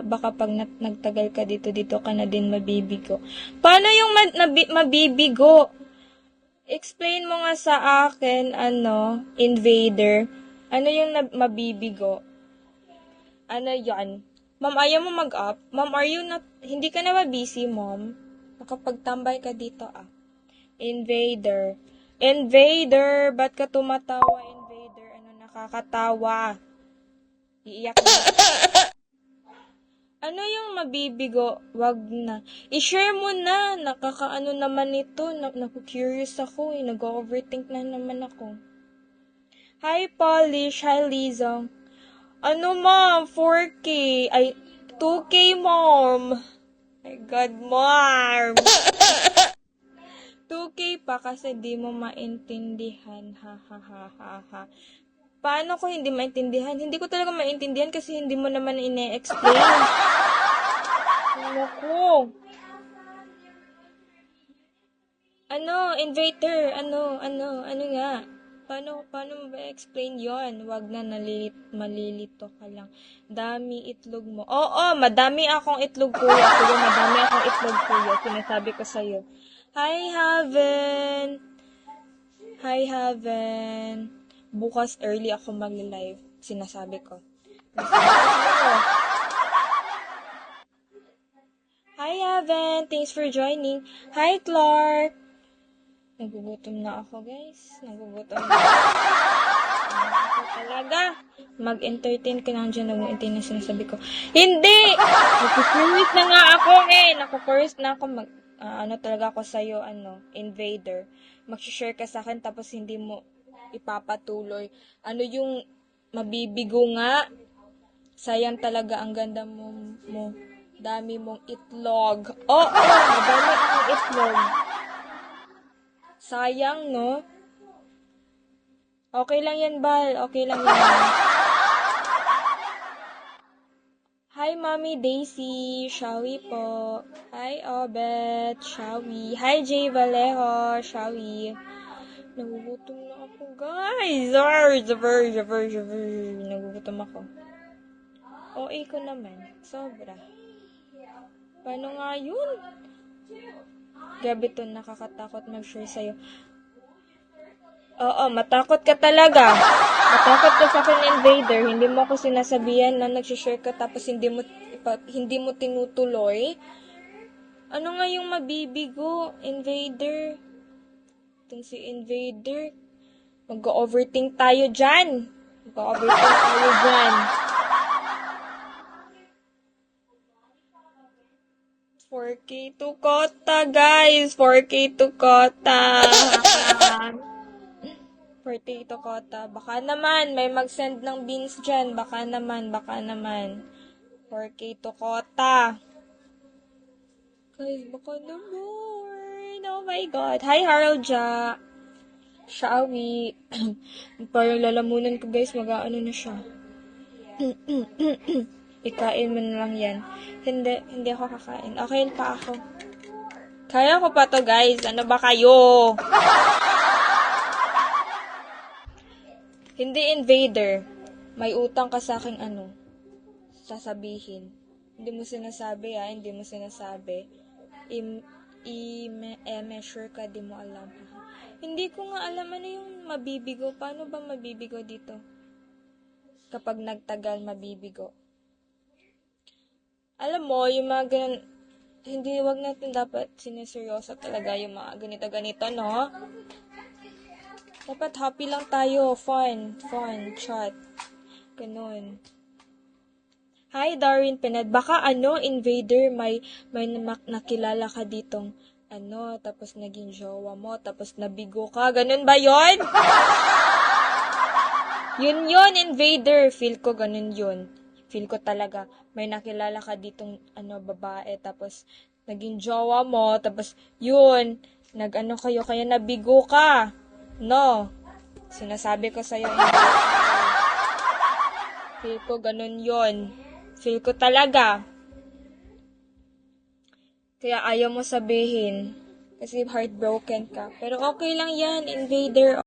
baka pag nagtagal ka dito ka na din mabibigo. Paano yung mabibigo? Explain mo nga sa akin, invader. Ano yung mabibigo? Ano yan? Ma'am, ayaw mo mag-up? Ma'am, hindi ka na ba busy, ma'am? Nakapagtambay ka dito, Invader. Invader! Ba't ka tumatawa, invader? Ano nakakatawa? Iiyak na. Ano yung mabibigo? Wag na. I-share mo na. Nakakaano naman ito. Naku-curious ako eh. Nag-overthink na naman ako. Hi, Polish. Hi, Lizong. Ano, ma'am? 4K. Ay, 2K, ma'am. My God, ma'am. 2K pa kasi di mo maintindihan. Ha, ha, ha, ha, ha. Paano ko hindi maintindihan? Hindi ko talaga maintindihan kasi hindi mo naman ine-explain. Ano ko? Invader? Ano nga? Paano mo ba explain yon? Wag na malilito ka lang. Dami itlog mo. Oo, madami akong itlog kuya. Kuya, madami akong itlog kuya. Sinasabi ko sa'yo. Hi, Haven! Hi, Haven! Bukas early ako mag-live. Sinasabi ko. Hi, Haven! Thanks for joining. Hi, Clark! Nagugutom na ako, guys. Nagugutom na ako talaga. Mag-entertain ka lang dyan. Nag-entertain na sinasabi ko. Hindi! Nag-curious na nga ako eh. Naku-curious na ako. Talaga ako sa'yo, invader. Mag-share ka sa akin tapos hindi mo ipapatuloy. Ano yung mabibigo nga? Sayang talaga ang ganda mo. Dami mong itlog. Oo, madami akong itlog. Sayang, no? Okay lang yan, Bal. Okay lang yan. Hi, Mommy Daisy. Shawi po. Hi, Obet. Shawi. Hi, Jay Vallejo. Shawi. Nagugutom na ako, guys. Nagugutom ako. OA ko naman. Sobra. Paano nga yun? Grabe to, nakakatakot mag-share sa'yo. Oo, matakot ka talaga. Matakot ka sa akin, invader. Hindi mo ako sinasabihan na nag-share ka tapos hindi mo tinutuloy. Ano nga yung mabibigo, invader? Itong si invader. Mag-overthink tayo dyan. 4K to kota, guys. 4K to kota. 4K to kota. Baka naman, may mag-send ng beans dyan. Baka naman. 4K to kota. Guys, baka naman. Oh my God. Hi, Harold Ja. Shawi. Parang lalamunan ko, guys. Mag-aano na siya. Ikain mo na lang yan. Hindi ako kakain. Okay pa ako. Kaya ko pa to, guys. Ano ba kayo? Hindi, invader. May utang ka sa aking sasabihin. Hindi mo sinasabi, Hindi mo sinasabi. I-measure ka, di mo alam. Hindi ko nga alam ano yung mabibigo. Paano ba mabibigo dito? Kapag nagtagal, mabibigo. Alam mo, yung mga ganun, wag natin dapat siniseryoso talaga yung mga ganito-ganito, no? Dapat happy lang tayo, fun, chat. Ganun. Hi, Darwin Pined. Baka invader, may nakilala ka ditong tapos naging jowa mo, tapos nabigo ka. Ganun ba yon? Yun, invader. Feel ko ganun yun. Feel ko talaga, may nakilala ka ditong babae, tapos naging jowa mo, tapos yun, kayo, kaya nabigo ka. No. Sinasabi ko sa'yo, feel ko ganun yun. Feel ko talaga. Kaya ayaw mo sabihin. Kasi heartbroken ka. Pero okay lang yan, invader.